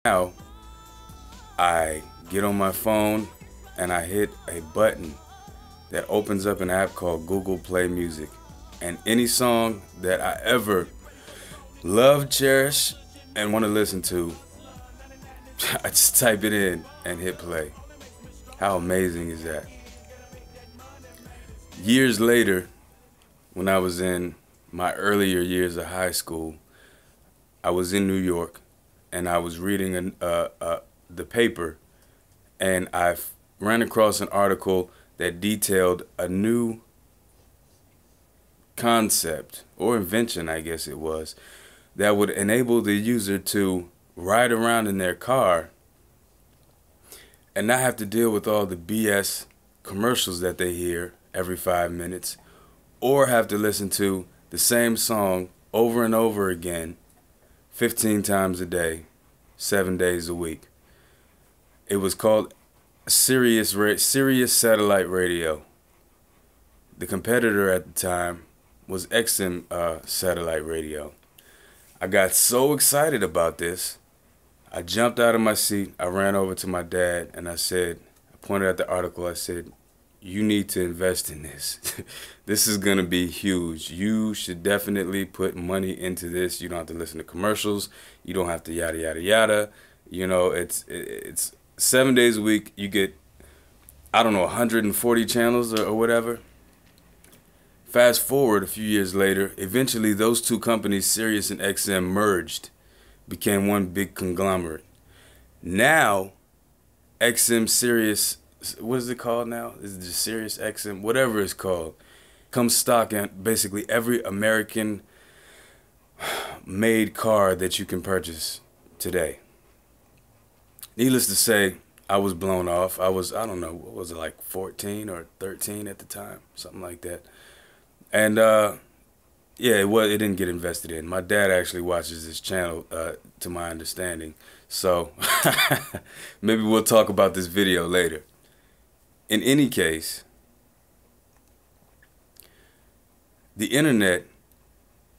Now, I get on my phone and I hit a button that opens up an app called Google Play Music. And any song that I ever love, cherish, and want to listen to, I just type it in and hit play. How amazing is that? Years later, when I was in my earlier years of high school, I was in New York and I was reading the paper, and I ran across an article that detailed a new concept or invention, I guess it was, that would enable the user to ride around in their car and not have to deal with all the BS commercials that they hear every 5 minutes, or have to listen to the same song over and over again 15 times a day, 7 days a week. It was called Sirius Satellite Radio. The competitor at the time was XM Satellite Radio. I got so excited about this, I jumped out of my seat, I ran over to my dad, and I pointed at the article, I said, "You need to invest in this. This is going to be huge. You should definitely put money into this. You don't have to listen to commercials. You don't have to yada, yada, yada. You know, it's 7 days a week. You get, I don't know, 140 channels or whatever." Fast forward a few years later, eventually those two companies, Sirius and XM, merged, became one big conglomerate. Now, XM Sirius, what is it called now? Is it just Sirius XM? Whatever it's called, comes stock in basically every American-made car that you can purchase today. Needless to say, I was blown off. I don't know, what was it, like 14 or 13 at the time? Something like that. And yeah, it didn't get invested in. My dad actually watches this channel, to my understanding. So maybe we'll talk about this video later. In any case, the internet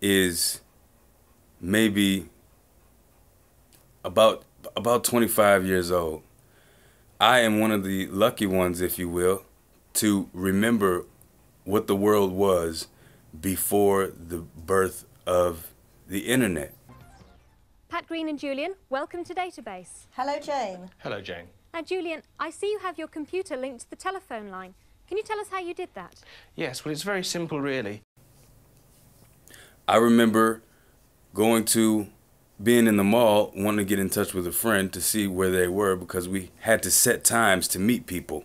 is maybe about 25 years old. I am one of the lucky ones, if you will, to remember what the world was before the birth of the internet. Pat Green and Julian, welcome to Database. Hello, Jane. Hello, Jane. Now, Julian, I see you have your computer linked to the telephone line. Can you tell us how you did that? Yes, well, it's very simple, really. I remember being in the mall, wanting to get in touch with a friend to see where they were, because we had to set times to meet people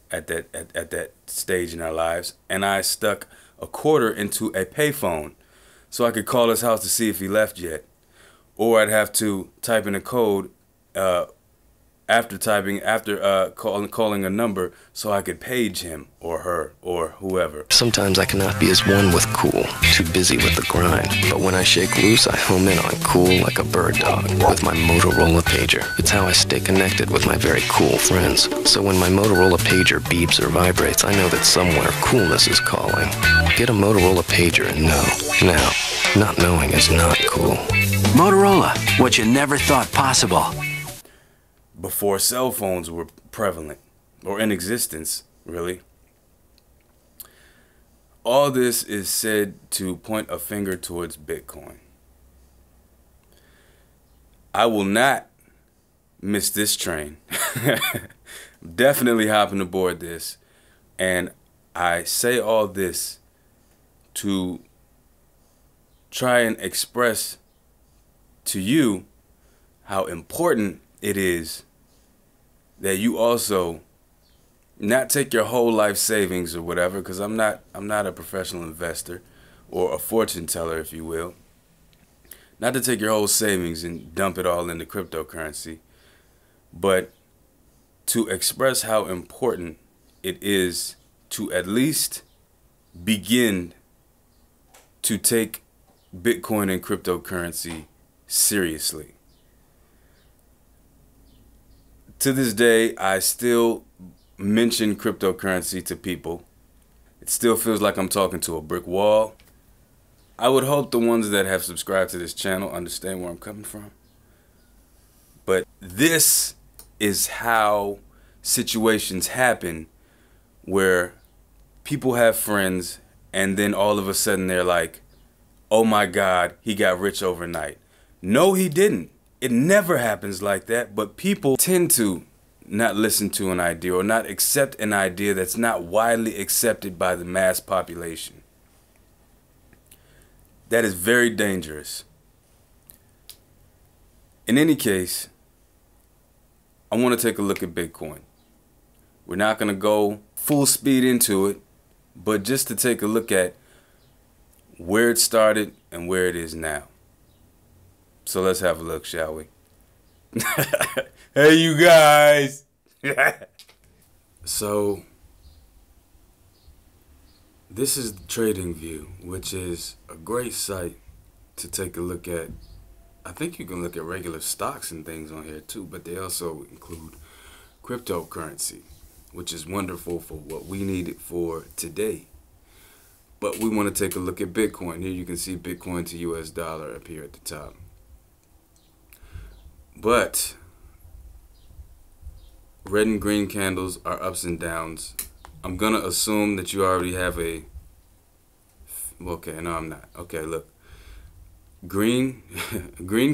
at that stage in our lives. And I stuck a quarter into a payphone so I could call his house to see if he left yet. Or I'd have to type in a code after calling a number so I could page him or her or whoever. Sometimes I cannot be as one with cool, too busy with the grind. But when I shake loose, I home in on cool like a bird dog with my Motorola pager. It's how I stay connected with my very cool friends. So when my Motorola pager beeps or vibrates, I know that somewhere coolness is calling. Get a Motorola pager and know. Now, not knowing is not cool. Motorola, what you never thought possible. Before cell phones were prevalent, or in existence, really. All this is said to point a finger towards Bitcoin. I will not miss this train. Definitely hopping aboard this. And I say all this to try and express to you how important it is that you also not take your whole life savings or whatever, because I'm not a professional investor or a fortune teller, if you will. Not to take your whole savings and dump it all into cryptocurrency, but to express how important it is to at least begin to take Bitcoin and cryptocurrency seriously. To this day, I still mention cryptocurrency to people. It still feels like I'm talking to a brick wall. I would hope the ones that have subscribed to this channel understand where I'm coming from. But this is how situations happen where people have friends and then all of a sudden they're like, oh my God, he got rich overnight. No, he didn't. It never happens like that, but people tend to not listen to an idea or not accept an idea that's not widely accepted by the mass population. That is very dangerous. In any case, I want to take a look at Bitcoin. We're not going to go full speed into it, but just to take a look at where it started and where it is now. So let's have a look, shall we? Hey, you guys. So this is TradingView, which is a great site to take a look at. I think you can look at regular stocks and things on here too, but they also include cryptocurrency, which is wonderful for what we need it for today. But we want to take a look at Bitcoin. Here you can see Bitcoin to US dollar up here at the top. But red and green candles are ups and downs. I'm going to assume that you already have a... Okay, no, I'm not. Okay, look. Green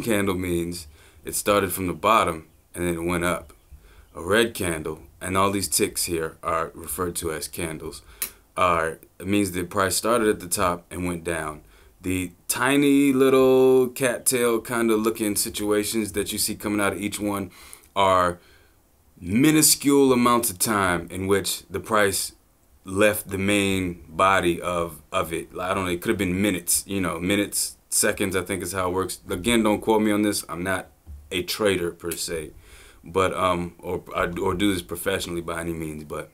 candle means it started from the bottom and then it went up. A red candle, and all these ticks here are referred to as candles, it means the price started at the top and went down. The tiny little cattail kind of looking situations that you see coming out of each one are minuscule amounts of time in which the price left the main body of it. I don't know, it could have been minutes, minutes, seconds, I think is how it works. Again, don't quote me on this. I'm not a trader per se, but or do this professionally by any means, but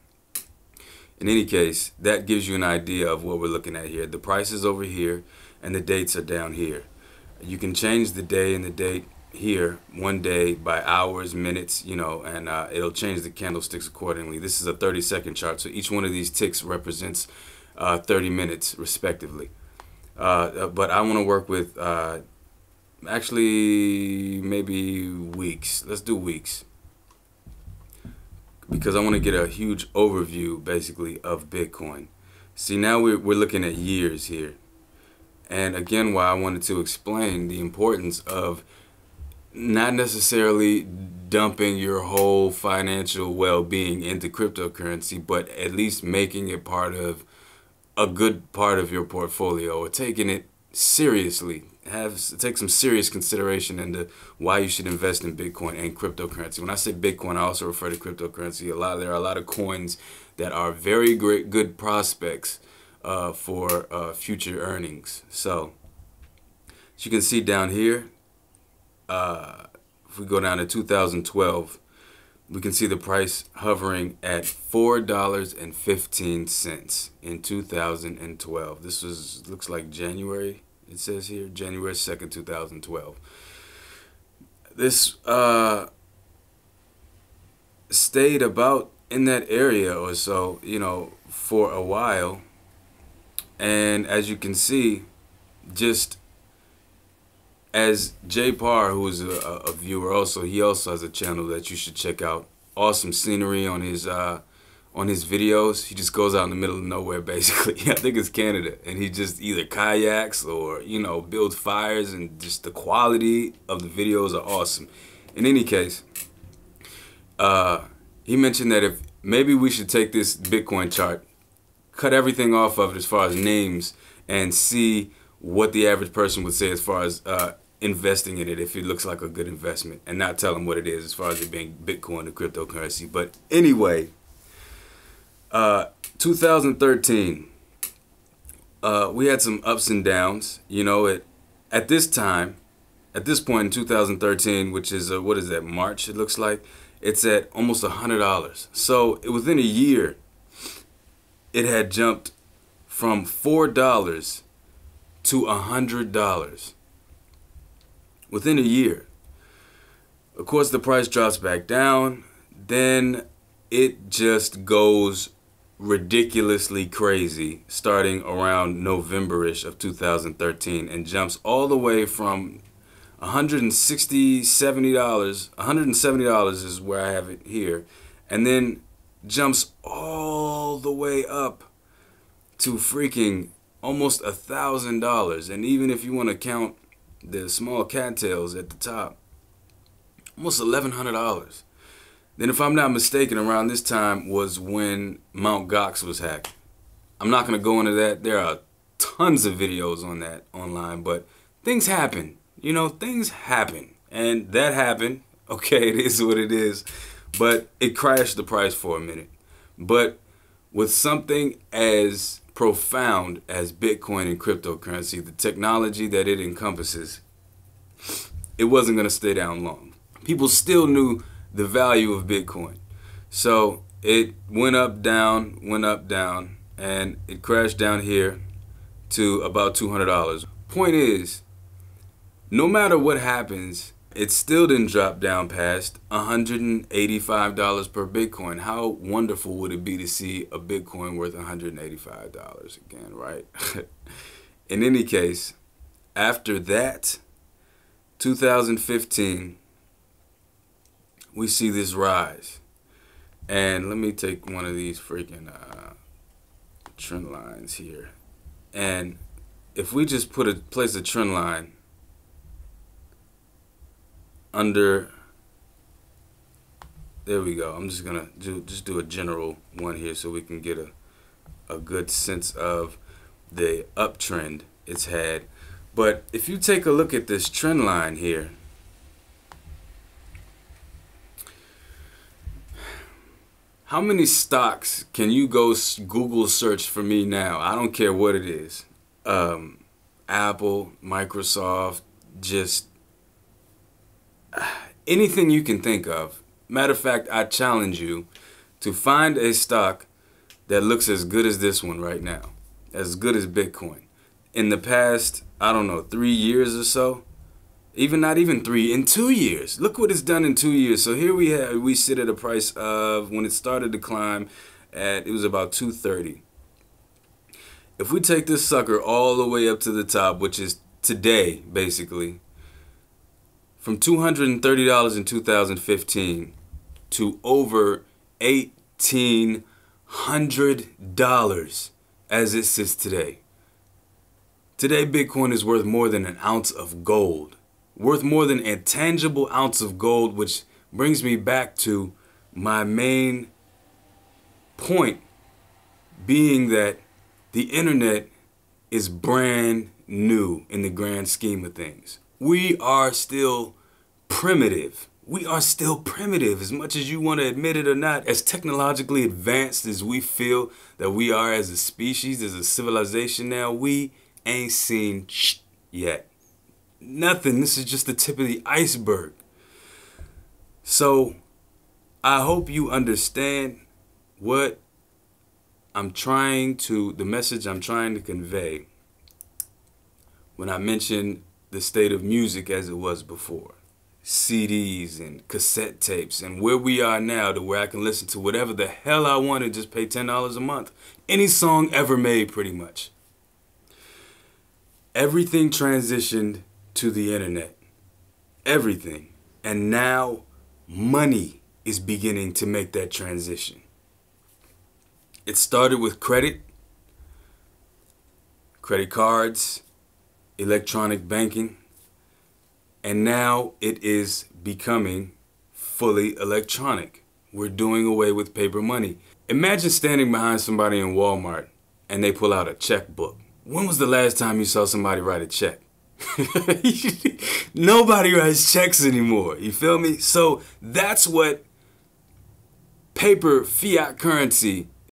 in any case, that gives you an idea of what we're looking at here. The price is over here and the dates are down here. You can change the day and the date here one day by hours, minutes, and it'll change the candlesticks accordingly. This is a 30-second chart, so each one of these ticks represents 30 minutes respectively. But I want to work with actually maybe weeks. Let's do weeks, because I want to get a huge overview basically of Bitcoin. See, now we're looking at years here. And again, why I wanted to explain the importance of not necessarily dumping your whole financial well-being into cryptocurrency, but at least making it part of a good part of your portfolio, or taking it seriously. Take some serious consideration into why you should invest in Bitcoin and cryptocurrency. When I say Bitcoin, I also refer to cryptocurrency. There are a lot of coins that are very good prospects for future earnings. So as you can see down here, if we go down to 2012, we can see the price hovering at $4.15 in 2012. This looks like January. It says here January 2nd, 2012. This stayed about in that area or so, for a while. And as you can see, just as Jay Parr, who is a viewer also, he also has a channel that you should check out. Awesome scenery on his videos. He just goes out in the middle of nowhere, basically. I think it's Canada, and he just either kayaks or builds fires, and just the quality of the videos are awesome. In any case, he mentioned that if maybe we should take this Bitcoin chart, cut everything off of it as far as names, and see what the average person would say as far as investing in it, if it looks like a good investment, and not tell them what it is as far as it being Bitcoin or cryptocurrency. But anyway, 2013, we had some ups and downs. At this point in 2013, which is what is that, March? It looks like it's at almost $100. So within a year, it had jumped from $4 to $100 within a year. Of course, the price drops back down. Then it just goes ridiculously crazy starting around November-ish of 2013 and jumps all the way from $170 is where I have it here, and then jumps all the way up to freaking almost $1,000. And even if you want to count the small cattails at the top, almost $1,100. Then, if I'm not mistaken, around this time was when Mt. Gox was hacked. I'm not going to go into that. There are tons of videos on that online, but things happen. You know, things happen. And that happened. Okay, it is what it is. But it crashed the price for a minute. But with something as profound as Bitcoin and cryptocurrency, the technology that it encompasses, it wasn't going to stay down long. People still knew the value of Bitcoin. So it went up, down, and it crashed down here to about $200. Point is, no matter what happens, it still didn't drop down past $185 per Bitcoin. How wonderful would it be to see a Bitcoin worth $185 again, right? In any case, after that, 2015, we see this rise. And let me take one of these freaking trend lines here. And if we just place a trend line under, there we go. I'm just gonna do a general one here so we can get a good sense of the uptrend it's had. But if you take a look at this trend line here, how many stocks can you go Google search for me now? I don't care what it is. Apple, Microsoft, just anything you can think of. Matter of fact, I challenge you to find a stock that looks as good as this one right now, as good as Bitcoin. In the past, I don't know, 3 years or so, not even 3, in 2 years. Look what it's done in 2 years. So here we sit at a price of, when it started to climb, it was about 230. If we take this sucker all the way up to the top, which is today, basically, from $230 in 2015 to over $1,800 as it sits today. Today, Bitcoin is worth more than an ounce of gold. Worth more than a tangible ounce of gold, which brings me back to my main point, being that the internet is brand new in the grand scheme of things. We are still primitive. We are still primitive, as much as you want to admit it or not. As technologically advanced as we feel that we are as a species, as a civilization now, we ain't seen shit yet. Nothing. This is just the tip of the iceberg. So I hope you understand what the message I'm trying to convey when I mention the state of music as it was before. CDs and cassette tapes, and where we are now to where I can listen to whatever the hell I want and just pay $10 a month. Any song ever made, pretty much. Everything transitioned to the internet. Everything. And now money is beginning to make that transition. It started with credit cards, electronic banking, and now it is becoming fully electronic. We're doing away with paper money. Imagine standing behind somebody in Walmart and they pull out a checkbook. When was the last time you saw somebody write a check? Nobody writes checks anymore. You feel me? So that's what paper fiat currency